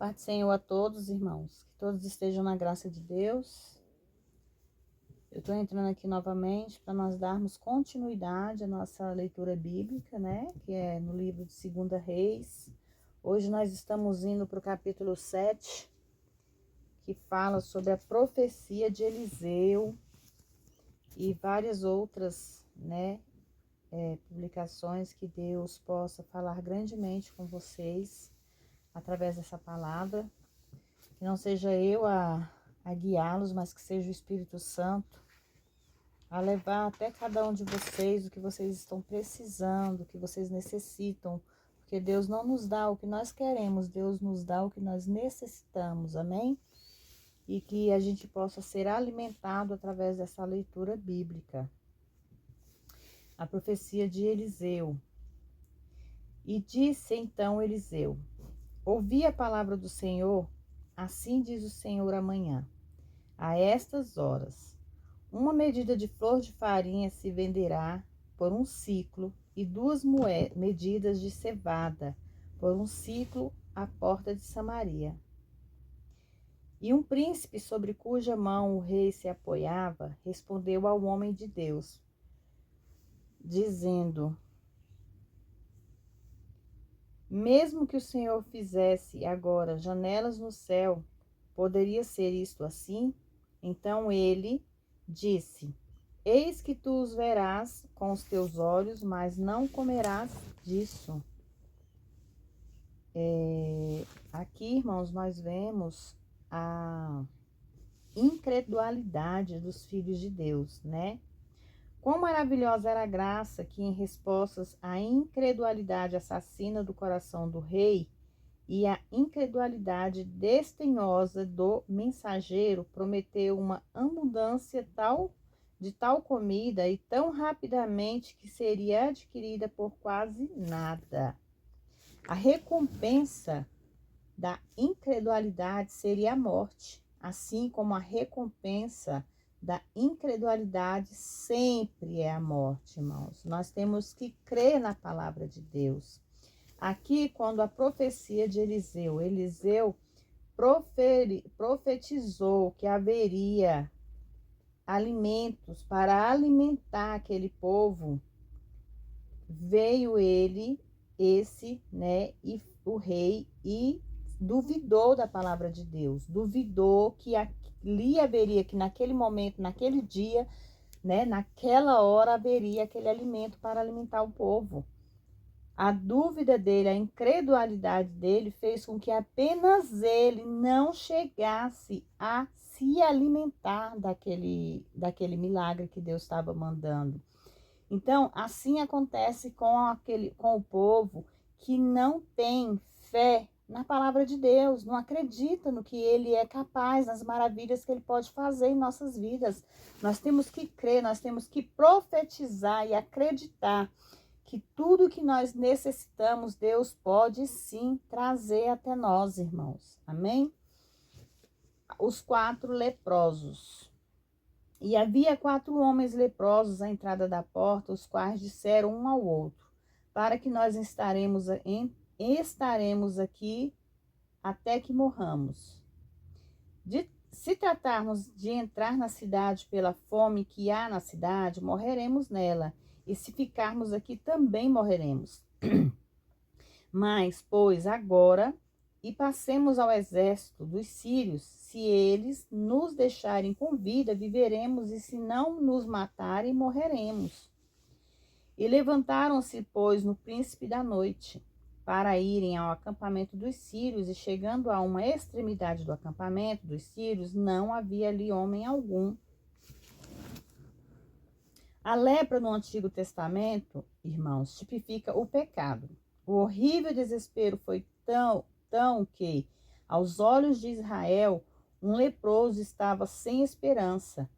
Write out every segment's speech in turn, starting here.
Paz do Senhor a todos, irmãos. Que todos estejam na graça de Deus. Eu estou entrando aqui novamente para nós darmos continuidade à nossa leitura bíblica, né? Que é no livro de 2 Reis. Hoje nós estamos indo para o capítulo 7, que fala sobre a profecia de Eliseu e várias outras, né? Publicações que Deus possa falar grandemente com vocês através dessa palavra. Que não seja eu a guiá-los, mas que seja o Espírito Santo a levar até cada um de vocês o que vocês estão precisando, o que vocês necessitam, porque Deus não nos dá o que nós queremos, Deus nos dá o que nós necessitamos, amém? E que a gente possa ser alimentado através dessa leitura bíblica. A profecia de Eliseu. E disse então Eliseu: ouvi a palavra do Senhor, assim diz o Senhor amanhã, a estas horas. Uma medida de flor de farinha se venderá por um ciclo, e 2 medidas de cevada por um ciclo à porta de Samaria. E um príncipe sobre cuja mão o rei se apoiava, respondeu ao homem de Deus, dizendo: mesmo que o Senhor fizesse agora janelas no céu, poderia ser isto assim? Então ele disse: eis que tu os verás com os teus olhos, mas não comerás disso. Aqui, irmãos, nós vemos a incredulidade dos filhos de Deus, né? Quão maravilhosa era a graça que, em respostas à incredulidade assassina do coração do rei e à incredulidade desdenhosa do mensageiro, prometeu uma abundância de tal comida e tão rapidamente que seria adquirida por quase nada. A recompensa da incredulidade seria a morte, assim como a recompensa da incredulidade sempre é a morte, irmãos. Nós temos que crer na palavra de Deus. Aqui, quando a profecia de Eliseu profetizou que haveria alimentos para alimentar aquele povo, veio né, e o rei, e duvidou da palavra de Deus, duvidou que ali haveria, que naquele momento, naquele dia, né, naquela hora haveria aquele alimento para alimentar o povo. A dúvida dele, a incredulidade dele fez com que apenas ele não chegasse a se alimentar daquele milagre que Deus estava mandando. Então, assim acontece com o povo que não tem fé na palavra de Deus, não acredita no que ele é capaz, nas maravilhas que ele pode fazer em nossas vidas. Nós temos que crer, nós temos que profetizar e acreditar que tudo que nós necessitamos, Deus pode sim trazer até nós, irmãos. Amém? Os 4 leprosos. E havia 4 homens leprosos à entrada da porta, os quais disseram um ao outro: para que nós estaremos aqui até que morramos. Se tratarmos de entrar na cidade pela fome que há na cidade, morreremos nela, e se ficarmos aqui também morreremos. Mas, pois, agora, e passemos ao exército dos sírios, se eles nos deixarem com vida, viveremos, e se não nos matarem, morreremos. E levantaram-se, pois, no príncipe da noite, para irem ao acampamento dos sírios, e chegando a uma extremidade do acampamento dos sírios, não havia ali homem algum. A lepra no Antigo Testamento, irmãos, tipifica o pecado. O horrível desespero foi tão que, aos olhos de Israel, um leproso estava sem esperança.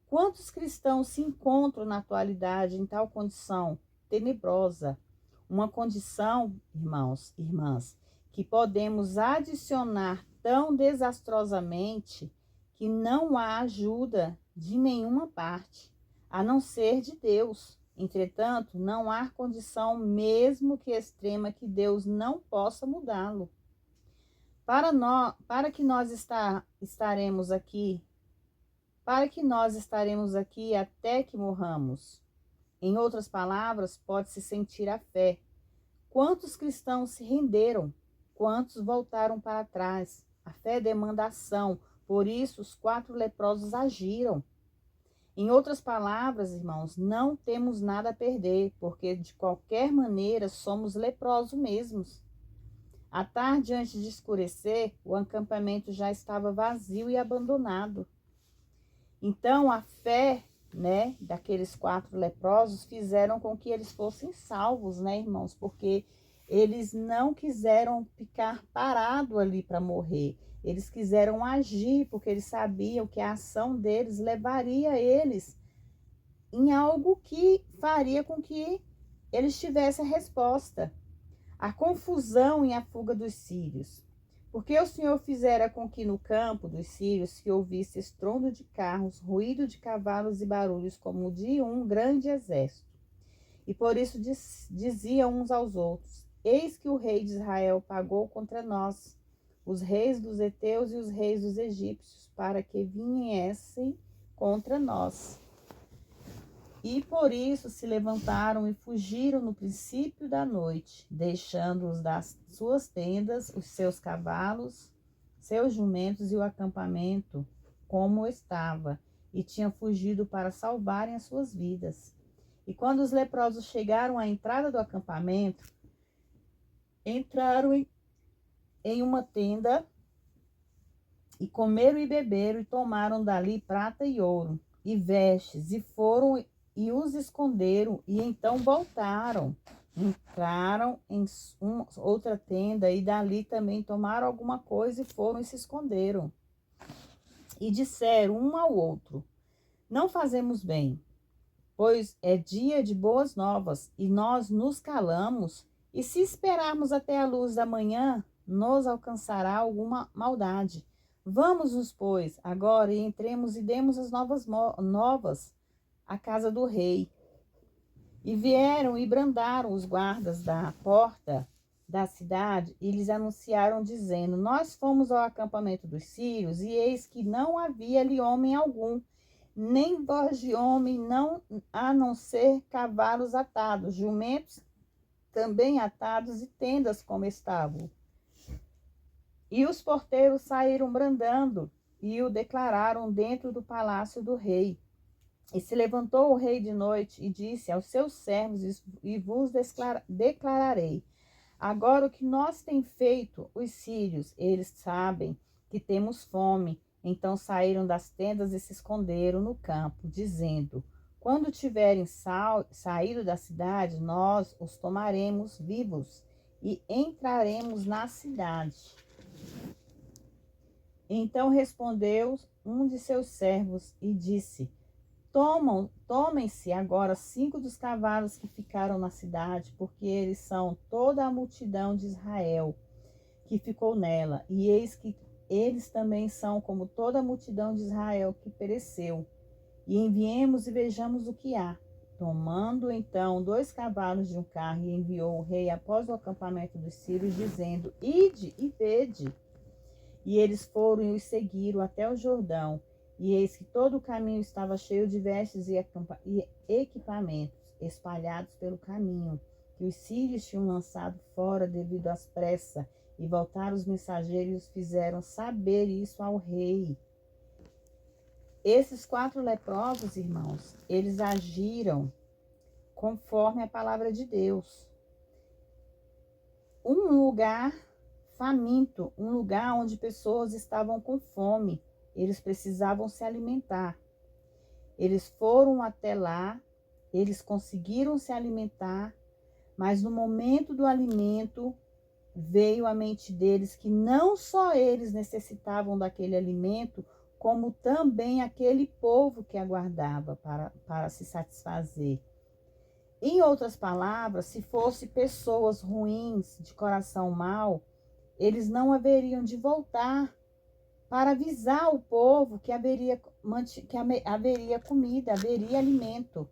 Quantos cristãos se encontram na atualidade em tal condição tenebrosa? Uma condição, irmãos, irmãs, que podemos adicionar tão desastrosamente que não há ajuda de nenhuma parte, a não ser de Deus. Entretanto, não há condição, mesmo que extrema, que Deus não possa mudá-lo. para que nós estaremos aqui, para que nós estaremos aqui até que morramos. Em outras palavras, pode-se sentir a fé. Quantos cristãos se renderam? Quantos voltaram para trás? A fé demanda ação, por isso os 4 leprosos agiram. Em outras palavras, irmãos, não temos nada a perder, porque de qualquer maneira somos leprosos mesmos. À tarde, antes de escurecer, o acampamento já estava vazio e abandonado. Então, a fé, né, daqueles 4 leprosos fizeram com que eles fossem salvos, né, irmãos? Porque eles não quiseram ficar parados ali para morrer. Eles quiseram agir, porque eles sabiam que a ação deles levaria eles em algo que faria com que eles tivessem a resposta. A confusão e a fuga dos sírios. Porque o Senhor fizera com que no campo dos sírios se ouvisse estrondo de carros, ruído de cavalos e barulhos como de um grande exército. E por isso diziam uns aos outros: eis que o rei de Israel pagou contra nós, os reis dos heteus e os reis dos egípcios, para que viessem contra nós. E por isso se levantaram e fugiram no princípio da noite, deixando-os das suas tendas, os seus cavalos, seus jumentos e o acampamento como estava, e tinham fugido para salvarem as suas vidas. E quando os leprosos chegaram à entrada do acampamento, entraram em uma tenda e comeram e beberam e tomaram dali prata e ouro e vestes e foram e os esconderam, e então voltaram, entraram em outra tenda, e dali também tomaram alguma coisa e foram e se esconderam. E disseram um ao outro: não fazemos bem, pois é dia de boas novas, e nós nos calamos, e se esperarmos até a luz da manhã, nos alcançará alguma maldade. Vamos-nos, pois, agora, e entremos e demos as novas à casa do rei. E vieram e brandaram os guardas da porta da cidade e lhes anunciaram, dizendo: nós fomos ao acampamento dos sírios, e eis que não havia ali homem algum, nem voz de homem, a não ser cavalos atados, jumentos também atados e tendas como estavam. E os porteiros saíram brandando e o declararam dentro do palácio do rei. E se levantou o rei de noite e disse aos seus servos, e vos declararei agora o que nós tem feito os sírios. Eles sabem que temos fome. Então saíram das tendas e se esconderam no campo, dizendo: quando tiverem saído da cidade, nós os tomaremos vivos e entraremos na cidade. Então respondeu um de seus servos e disse: tomem-se agora 5 dos cavalos que ficaram na cidade, porque eles são toda a multidão de Israel que ficou nela, e eis que eles também são como toda a multidão de Israel que pereceu. E enviemos e vejamos o que há. Tomando então 2 cavalos de um carro, e enviou o rei após o acampamento dos sírios, dizendo: ide e vede. E eles foram e os seguiram até o Jordão. E eis que todo o caminho estava cheio de vestes e equipamentos espalhados pelo caminho, que os sírios tinham lançado fora devido às pressas. E voltaram os mensageiros e os fizeram saber isso ao rei. Esses 4 leprosos, irmãos, eles agiram conforme a palavra de Deus. Um lugar faminto, um lugar onde pessoas estavam com fome, eles precisavam se alimentar. Eles foram até lá, eles conseguiram se alimentar, mas no momento do alimento, veio à mente deles que não só eles necessitavam daquele alimento, como também aquele povo que aguardava para se satisfazer. Em outras palavras, se fossem pessoas ruins, de coração mau, eles não haveriam de voltar para avisar o povo que haveria comida, haveria alimento.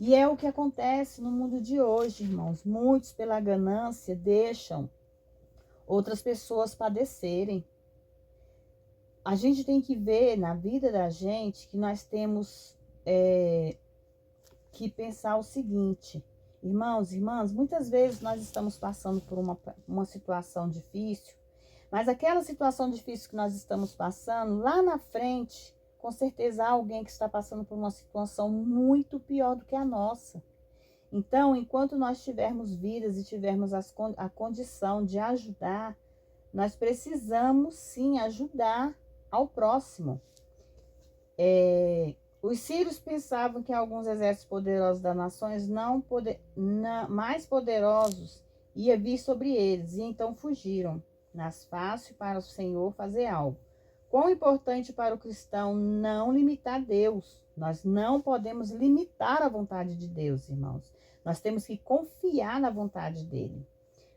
E é o que acontece no mundo de hoje, irmãos. Muitos, pela ganância, deixam outras pessoas padecerem. A gente tem que ver na vida da gente que nós temos que pensar o seguinte, irmãos e irmãs, muitas vezes nós estamos passando por uma situação difícil, mas aquela situação difícil que nós estamos passando, lá na frente, com certeza há alguém que está passando por uma situação muito pior do que a nossa. Então, enquanto nós tivermos vidas e tivermos a condição de ajudar, nós precisamos sim ajudar ao próximo. Os sírios pensavam que alguns exércitos poderosos das nações mais poderosos ia vir sobre eles, e então fugiram. Mas fácil para o Senhor fazer algo. Quão importante para o cristão não limitar Deus. Nós não podemos limitar a vontade de Deus, irmãos. Nós temos que confiar na vontade dele.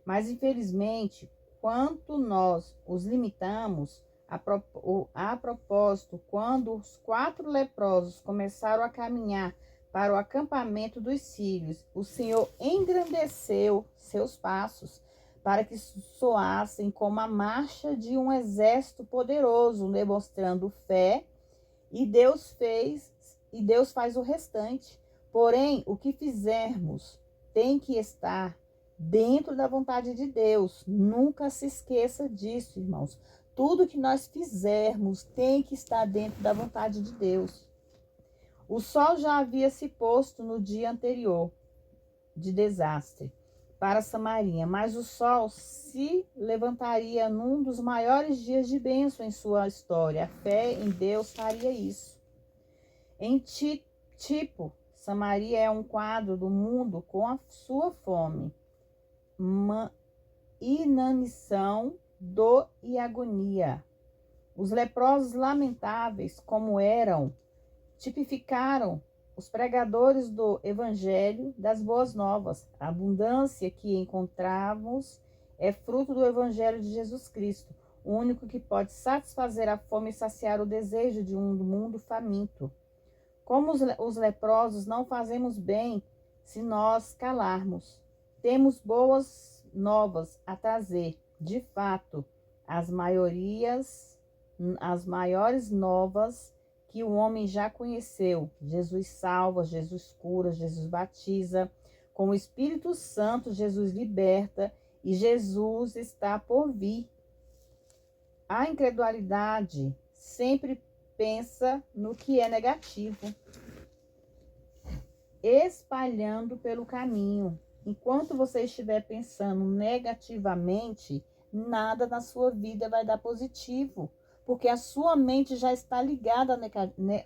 Mas, infelizmente, quanto nós os limitamos, a propósito, quando os 4 leprosos começaram a caminhar para o acampamento dos sírios, o Senhor engrandeceu seus passos para que soassem como a marcha de um exército poderoso, demonstrando fé, e Deus faz o restante. Porém, o que fizermos tem que estar dentro da vontade de Deus. Nunca se esqueça disso, irmãos. Tudo que nós fizermos tem que estar dentro da vontade de Deus. O sol já havia se posto no dia anterior de desastre para Samaria, mas o sol se levantaria num dos maiores dias de bênção em sua história. A fé em Deus faria isso. Em tipo, Samaria é um quadro do mundo com a sua fome, inanição, dor e agonia. Os leprosos lamentáveis, como eram, tipificaram os pregadores do Evangelho das Boas Novas. A abundância que encontramos é fruto do Evangelho de Jesus Cristo, o único que pode satisfazer a fome e saciar o desejo de um mundo faminto. Como os leprosos, não fazemos bem se nós calarmos. Temos boas novas a trazer. De fato, as maiores novas que o homem já conheceu. Jesus salva, Jesus cura, Jesus batiza. Com o Espírito Santo, Jesus liberta e Jesus está por vir. A incredulidade sempre pensa no que é negativo, espalhando pelo caminho. Enquanto você estiver pensando negativamente, nada na sua vida vai dar positivo, porque a sua mente já está ligada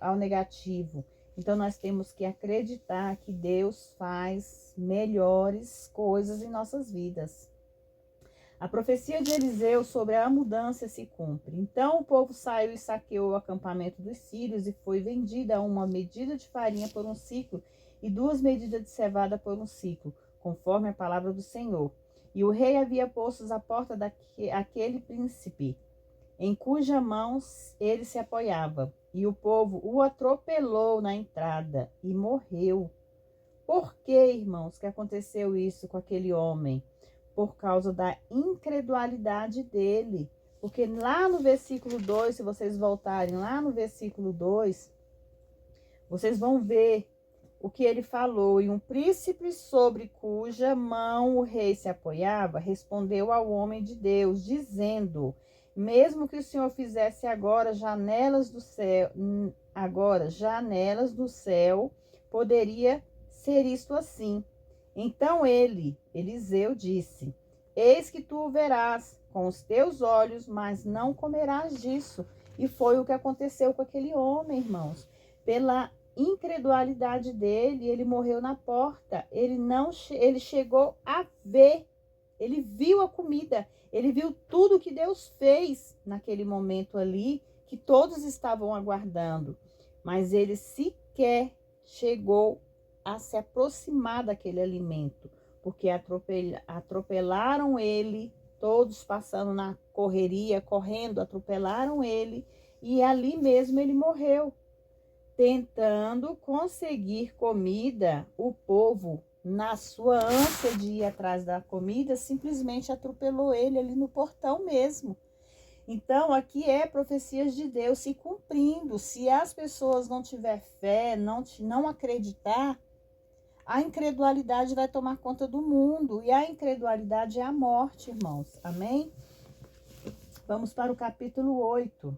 ao negativo. Então, nós temos que acreditar que Deus faz melhores coisas em nossas vidas. A profecia de Eliseu sobre a mudança se cumpre. Então, o povo saiu e saqueou o acampamento dos sírios e foi vendida 1 medida de farinha por 1 ciclo e 2 medidas de cevada por 1 ciclo, conforme a palavra do Senhor. E o rei havia posto à porta daquele príncipe, em cuja mão ele se apoiava, e o povo o atropelou na entrada e morreu. Por que, irmãos, que aconteceu isso com aquele homem? Por causa da incredulidade dele. Porque lá no versículo 2, se vocês voltarem lá no versículo 2, vocês vão ver o que ele falou. E um príncipe sobre cuja mão o rei se apoiava, respondeu ao homem de Deus, dizendo: mesmo que o Senhor fizesse agora janelas do céu, poderia ser isto assim. Então Eliseu, disse: eis que tu o verás com os teus olhos, mas não comerás disso. E foi o que aconteceu com aquele homem, irmãos. Pela incredulidade dele, ele morreu na porta. Ele chegou a ver, ele viu a comida, ele viu tudo que Deus fez naquele momento ali, que todos estavam aguardando. Mas ele sequer chegou a se aproximar daquele alimento, porque atropelaram ele, todos passando na correria, correndo, atropelaram ele, e ali mesmo ele morreu. Tentando conseguir comida, o povo na sua ânsia de ir atrás da comida, simplesmente atropelou ele ali no portão mesmo. Então, aqui é profecias de Deus se cumprindo. Se as pessoas não tiver fé, não acreditar, a incredulidade vai tomar conta do mundo. E a incredulidade é a morte, irmãos. Amém? Vamos para o capítulo 8.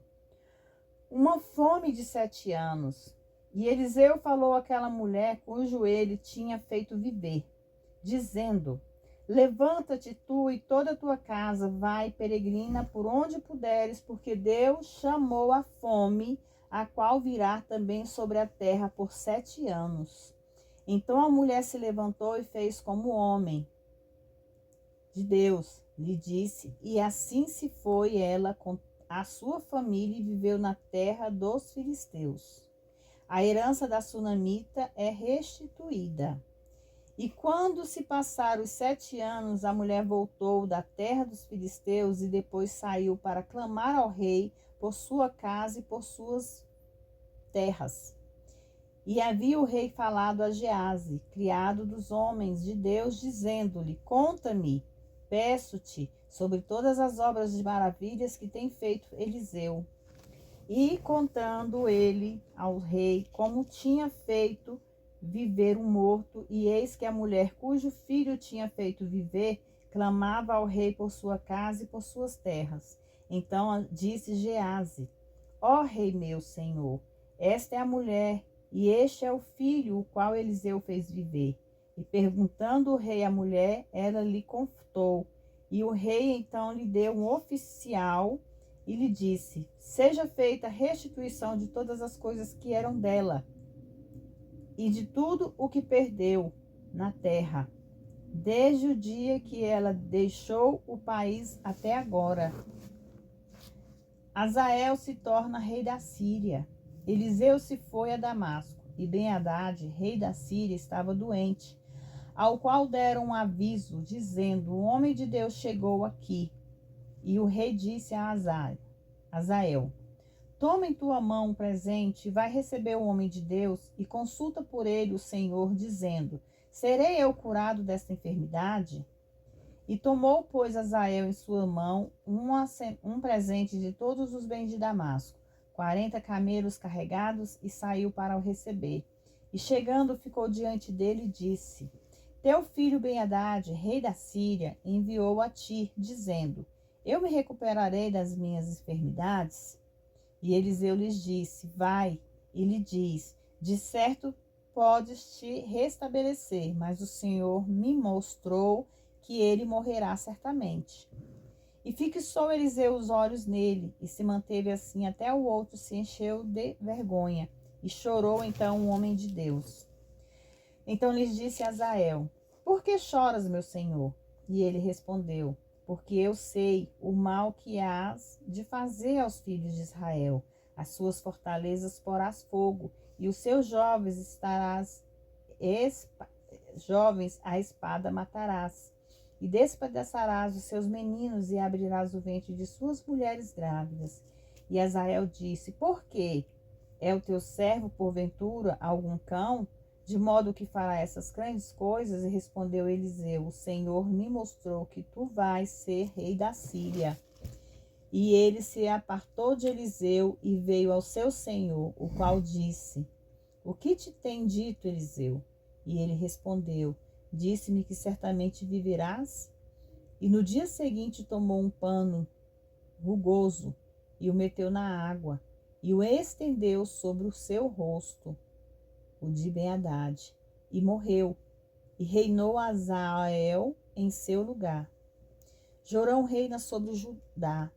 Uma fome de 7 anos. E Eliseu falou àquela mulher cujo ele tinha feito viver, dizendo: levanta-te tu e toda a tua casa, vai, peregrina por onde puderes, porque Deus chamou a fome, a qual virá também sobre a terra por 7 anos. Então a mulher se levantou e fez como homem de Deus lhe disse, e assim se foi ela com a sua família e viveu na terra dos filisteus. A herança da sunamita é restituída. E quando se passaram os 7 anos, a mulher voltou da terra dos filisteus e depois saiu para clamar ao rei por sua casa e por suas terras. E havia o rei falado a Geazi, criado dos homens de Deus, dizendo-lhe: conta-me, peço-te, sobre todas as obras de maravilhas que tem feito Eliseu. E contando ele ao rei como tinha feito viver um morto, e eis que a mulher cujo filho tinha feito viver, clamava ao rei por sua casa e por suas terras. Então disse Geazi: ó rei meu senhor, esta é a mulher, e este é o filho, o qual Eliseu fez viver. E perguntando o rei à mulher, ela lhe contou. E o rei então lhe deu um oficial e lhe disse: seja feita restituição de todas as coisas que eram dela, e de tudo o que perdeu na terra, desde o dia que ela deixou o país até agora. Azael se torna rei da Síria. Eliseu se foi a Damasco, e Ben-Hadad, rei da Síria, estava doente, ao qual deram um aviso, dizendo: o homem de Deus chegou aqui. E o rei disse a Azael: toma em tua mão um presente, vai receber o homem de Deus e consulta por ele o Senhor, dizendo: serei eu curado desta enfermidade? E tomou, pois, Azael em sua mão um presente de todos os bens de Damasco, 40 camelos carregados, e saiu para o receber. E chegando, ficou diante dele e disse: teu filho Ben-Hadad, rei da Síria, enviou a ti, dizendo: eu me recuperarei das minhas enfermidades? E Eliseu lhes disse: vai. E lhe diz: de certo podes te restabelecer, mas o Senhor me mostrou que ele morrerá certamente. E fixou Eliseu os olhos nele, e se manteve assim até o outro se encheu de vergonha, e chorou então o homem de Deus. Então lhes disse Azael: por que choras, meu senhor? E ele respondeu: porque eu sei o mal que hás de fazer aos filhos de Israel. As suas fortalezas porás fogo, e os seus jovens jovens a espada matarás. E despedaçarás os seus meninos, e abrirás o ventre de suas mulheres grávidas. E Azael disse: por quê? É o teu servo, porventura, algum cão? De modo que fará essas grandes coisas? E respondeu Eliseu: o Senhor me mostrou que tu vais ser rei da Síria. E ele se apartou de Eliseu e veio ao seu senhor, o qual disse: o que te tem dito, Eliseu? E ele respondeu: disse-me que certamente viverás. E no dia seguinte tomou um pano rugoso e o meteu na água, e o estendeu sobre o seu rosto, o de Ben-Hadad, e morreu, e reinou Azael em seu lugar. Jorão reina sobre Judá.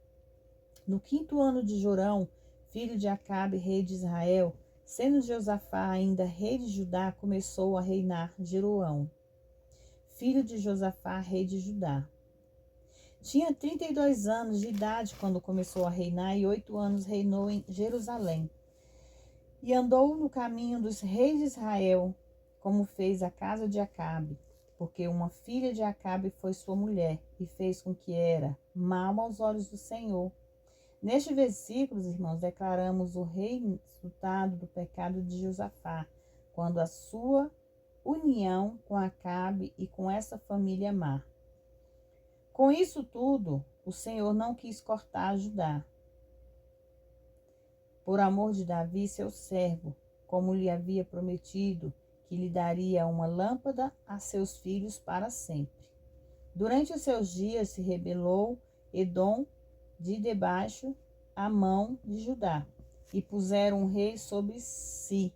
No 5º ano de Jorão, filho de Acabe, rei de Israel, sendo Josafá ainda rei de Judá, começou a reinar Jeroão, filho de Josafá, rei de Judá. Tinha 32 anos de idade quando começou a reinar, e 8 anos reinou em Jerusalém. E andou no caminho dos reis de Israel, como fez a casa de Acabe, porque uma filha de Acabe foi sua mulher, e fez com que era mal aos olhos do Senhor. Neste versículo, irmãos, declaramos o resultado do pecado de Josafá, quando a sua união com Acabe e com essa família má. Com isso tudo, o Senhor não quis cortar Judá, por amor de Davi, seu servo, como lhe havia prometido, que lhe daria uma lâmpada a seus filhos para sempre. Durante os seus dias se rebelou Edom de debaixo a mão de Judá, e puseram um rei sobre si.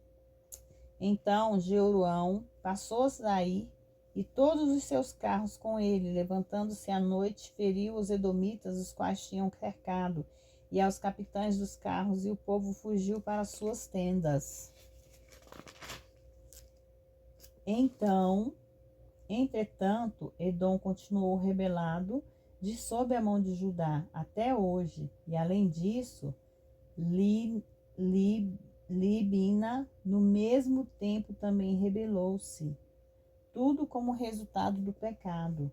Então Jeroão passou-se daí, e todos os seus carros com ele, levantando-se à noite, feriu os edomitas, os quais tinham cercado, e aos capitães dos carros, e o povo fugiu para suas tendas. Entretanto, Edom continuou rebelado de sob a mão de Judá até hoje, e além disso, Libina no mesmo tempo também rebelou-se, tudo como resultado do pecado.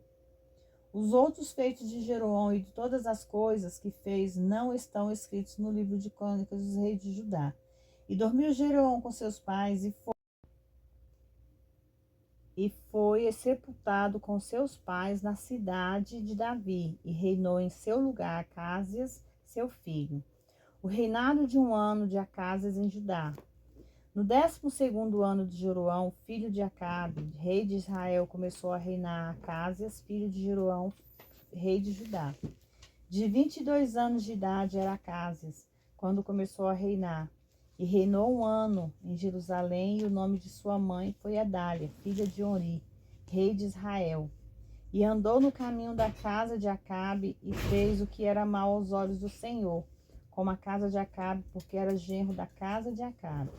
Os outros feitos de Jeroão e de todas as coisas que fez não estão escritos no livro de Crônicas dos reis de Judá. E dormiu Jeroão com seus pais e foi sepultado com seus pais na cidade de Davi, e reinou em seu lugar Acázias, seu filho. O reinado de 1 ano de Acázias em Judá. No 12º ano de Jeroão, filho de Acabe, rei de Israel, começou a reinar Acázias, filho de Jeroão, rei de Judá. De 22 anos de idade era Acázias, quando começou a reinar. E reinou 1 ano em Jerusalém, e o nome de sua mãe foi Adália, filha de Ori, rei de Israel. E andou no caminho da casa de Acabe, e fez o que era mal aos olhos do Senhor, como a casa de Acabe, porque era genro da casa de Acabe.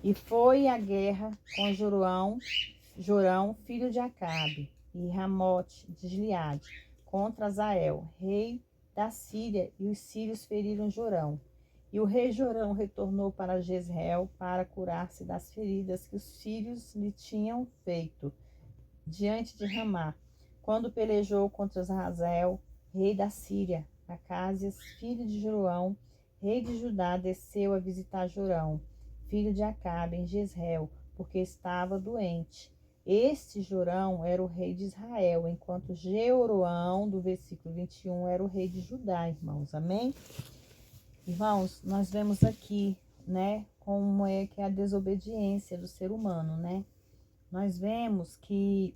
E foi à guerra com Jorão, filho de Acabe, e Ramote de Gileade, contra Azael, rei da Síria, e os sírios feriram Jorão. E o rei Jorão retornou para Jezreel para curar-se das feridas que os sírios lhe tinham feito diante de Ramá, quando pelejou contra Azael, rei da Síria. Acázias, filho de Jeroão, rei de Judá, desceu a visitar Jorão, filho de Acabe, em Jezreel, porque estava doente. Este Jorão era o rei de Israel, enquanto Jeroão, do versículo 21, era o rei de Judá, irmãos. Amém? Irmãos, nós vemos aqui, né, como é que é a desobediência do ser humano, né? Nós vemos que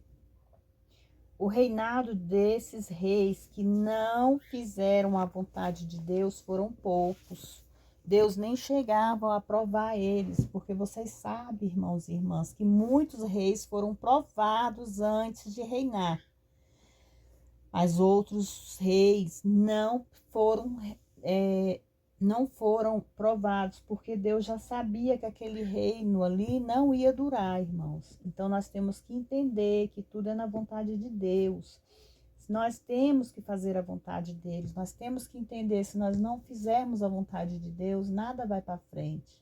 o reinado desses reis que não fizeram a vontade de Deus foram poucos. Deus nem chegava a provar eles, porque vocês sabem, irmãos e irmãs, que muitos reis foram provados antes de reinar. Mas outros reis não foram provados, porque Deus já sabia que aquele reino ali não ia durar, irmãos. Então nós temos que entender que tudo é na vontade de Deus. Nós temos que fazer a vontade deles, nós temos que entender, se nós não fizermos a vontade de Deus, nada vai para frente.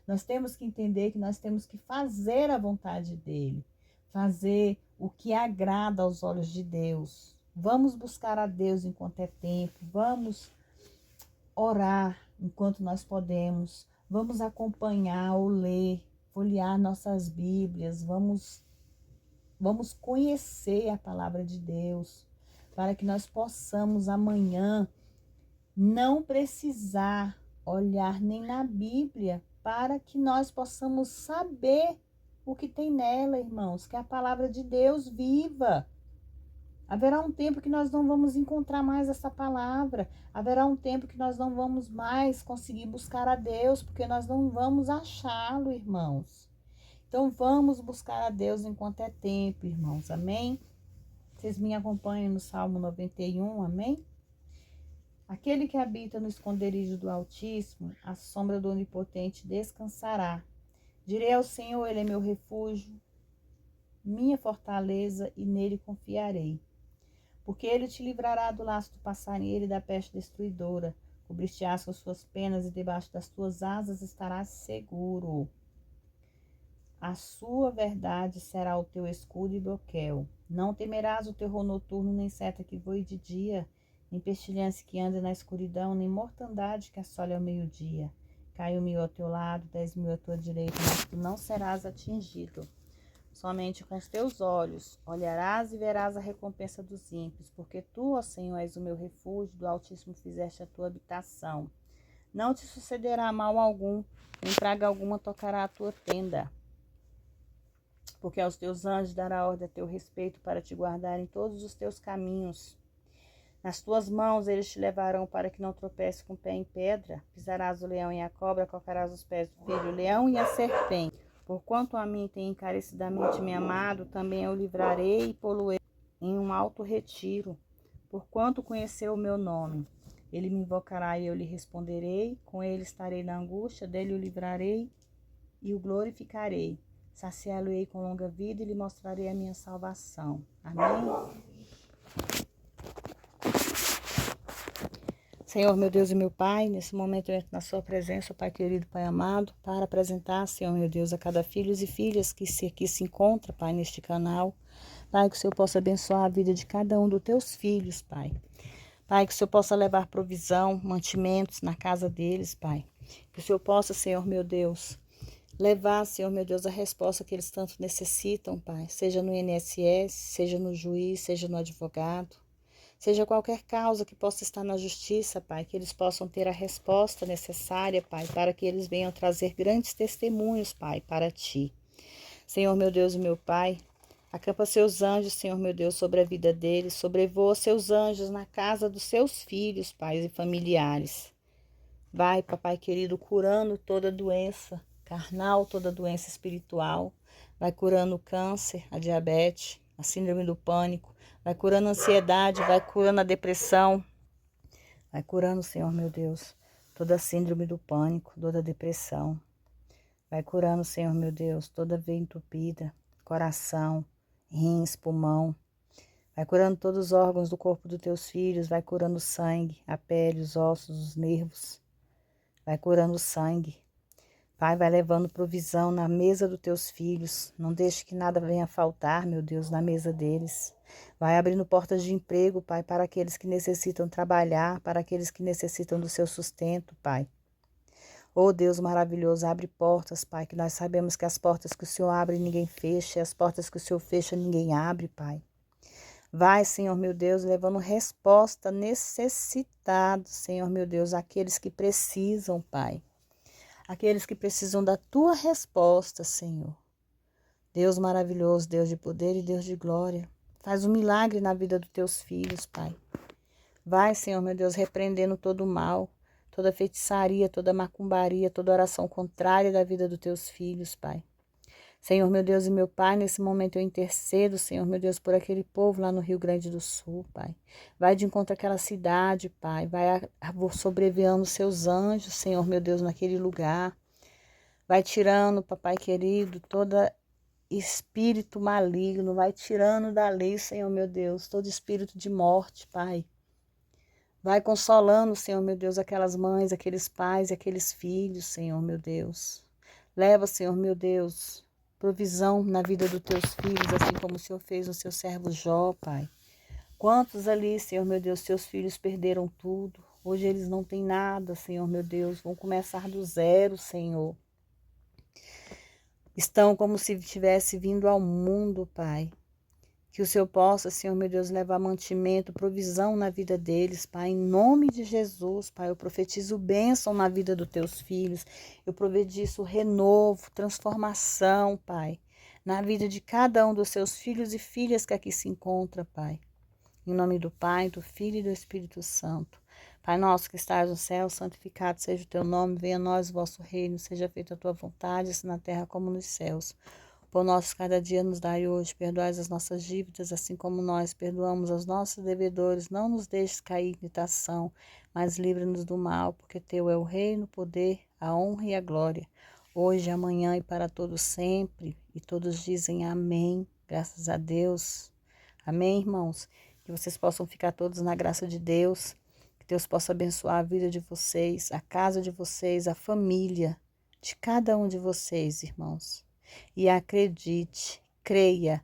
Nós temos que entender que nós temos que fazer a vontade dele, fazer o que agrada aos olhos de Deus. Vamos buscar a Deus enquanto é tempo, vamos orar enquanto nós podemos, vamos acompanhar ou ler, folhear nossas Bíblias, vamos conhecer a palavra de Deus, para que nós possamos amanhã não precisar olhar nem na Bíblia, para que nós possamos saber o que tem nela, irmãos, que é a palavra de Deus viva. Haverá um tempo que nós não vamos encontrar mais essa palavra. Haverá um tempo que nós não vamos mais conseguir buscar a Deus, porque nós não vamos achá-lo, irmãos. Então, vamos buscar a Deus enquanto é tempo, irmãos. Amém? Vocês me acompanham no Salmo 91, amém? Aquele que habita no esconderijo do Altíssimo, à sombra do Onipotente descansará. Direi ao Senhor, Ele é meu refúgio, minha fortaleza, e nele confiarei. Porque ele te livrará do laço do passarinheiro e da peste destruidora. Cobrir-te-ás com as suas penas, e debaixo das tuas asas estarás seguro. A sua verdade será o teu escudo e broquel. Não temerás o terror noturno, nem seta que voe de dia, nem pestilência que anda na escuridão, nem mortandade que assole ao meio-dia. Caiu 1000 ao teu lado, 10.000 à tua direita, mas tu não serás atingido. somente com os teus olhos olharás e verás a recompensa dos ímpios, porque tu, ó Senhor, és o meu refúgio, do Altíssimo fizeste a tua habitação. Não te sucederá mal algum, nem praga alguma tocará a tua tenda, porque aos teus anjos dará ordem a teu respeito para te guardar em todos os teus caminhos. Nas tuas mãos eles te levarão para que não tropece com o pé em pedra. Pisarás o leão e a cobra, calcarás os pés do filho, o leão e a serpente. Porquanto a mim tem encarecidamente me amado, também eu livrarei e poluei em um alto retiro. Porquanto conheceu o meu nome, ele me invocará e eu lhe responderei. Com ele estarei na angústia, dele o livrarei e o glorificarei. Saciá-lo-ei com longa vida e lhe mostrarei a minha salvação. Amém? Senhor, meu Deus e meu Pai, nesse momento eu entro na sua presença, Pai querido, Pai amado, para apresentar, Senhor, meu Deus, a cada filhos e filhas que aqui se encontra, Pai, neste canal. Pai, que o Senhor possa abençoar a vida de cada um dos teus filhos, Pai. Pai, que o Senhor possa levar provisão, mantimentos na casa deles, Pai. Que o Senhor possa, Senhor, meu Deus, levar, Senhor, meu Deus, a resposta que eles tanto necessitam, Pai. Seja no INSS, seja no juiz, seja no advogado. Seja qualquer causa que possa estar na justiça, Pai, que eles possam ter a resposta necessária, Pai, para que eles venham trazer grandes testemunhos, Pai, para Ti. Senhor, meu Deus e meu Pai, acampa seus anjos, Senhor, meu Deus, sobre a vida deles, sobrevoa seus anjos na casa dos seus filhos, pais e familiares. Vai, Papai querido, curando toda doença carnal, toda doença espiritual. Vai curando o câncer, a diabetes, a síndrome do pânico. Vai curando a ansiedade, vai curando a depressão. Vai curando, Senhor, meu Deus, toda a síndrome do pânico, toda a depressão. Vai curando, Senhor, meu Deus, toda a veia entupida, coração, rins, pulmão. Vai curando todos os órgãos do corpo dos teus filhos. Vai curando o sangue, a pele, os ossos, os nervos. Vai curando o sangue. Pai, vai levando provisão na mesa dos teus filhos. Não deixe que nada venha faltar, meu Deus, na mesa deles. Vai abrindo portas de emprego, Pai, para aqueles que necessitam trabalhar, para aqueles que necessitam do seu sustento, Pai. Oh, Deus maravilhoso, abre portas, Pai, que nós sabemos que as portas que o Senhor abre, ninguém fecha, e as portas que o Senhor fecha, ninguém abre, Pai. Vai, Senhor, meu Deus, levando resposta necessitada, Senhor, meu Deus, àqueles que precisam, Pai. Aqueles que precisam da tua resposta, Senhor. Deus maravilhoso, Deus de poder e Deus de glória. Faz um milagre na vida dos teus filhos, Pai. Vai, Senhor, meu Deus, repreendendo todo o mal, toda feitiçaria, toda macumbaria, toda oração contrária da vida dos teus filhos, Pai. Senhor, meu Deus e meu Pai, nesse momento eu intercedo, Senhor, meu Deus, por aquele povo lá no Rio Grande do Sul, Pai. Vai de encontro àquela cidade, Pai. Vai sobrevoando seus anjos, Senhor, meu Deus, naquele lugar. Vai tirando, Papai querido, todo espírito maligno. Vai tirando da lei, Senhor, meu Deus, todo espírito de morte, Pai. Vai consolando, Senhor, meu Deus, aquelas mães, aqueles pais e aqueles filhos, Senhor, meu Deus. Leva, Senhor, meu Deus, provisão na vida dos teus filhos, assim como o Senhor fez no seu servo Jó, Pai. Quantos ali, Senhor, meu Deus, seus filhos perderam tudo. Hoje eles não têm nada, Senhor, meu Deus. Vão começar do zero, Senhor. Estão como se tivesse vindo ao mundo, Pai. Que o Senhor possa, Senhor, meu Deus, levar mantimento, provisão na vida deles, Pai. Em nome de Jesus, Pai, eu profetizo bênção na vida dos teus filhos. Eu profetizo renovo, transformação, Pai, na vida de cada um dos seus filhos e filhas que aqui se encontram, Pai. Em nome do Pai, do Filho e do Espírito Santo. Pai nosso que estás no céu, santificado seja o teu nome. Venha a nós o vosso reino, seja feita a tua vontade, assim na terra como nos céus. Pão nosso cada dia nos dai hoje, perdoai as nossas dívidas, assim como nós perdoamos aos nossos devedores. Não nos deixes cair em tentação, mas livra-nos do mal, porque teu é o reino, o poder, a honra e a glória, hoje, amanhã e para todos sempre. E todos dizem amém, graças a Deus. Amém, irmãos? Que vocês possam ficar todos na graça de Deus, que Deus possa abençoar a vida de vocês, a casa de vocês, a família de cada um de vocês, irmãos. E acredite, creia,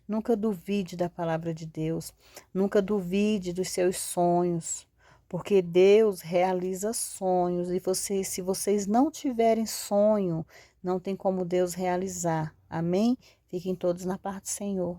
nunca duvide da palavra de Deus, nunca duvide dos seus sonhos, porque Deus realiza sonhos e se vocês não tiverem sonho, não tem como Deus realizar. Amém? Fiquem todos na paz do Senhor.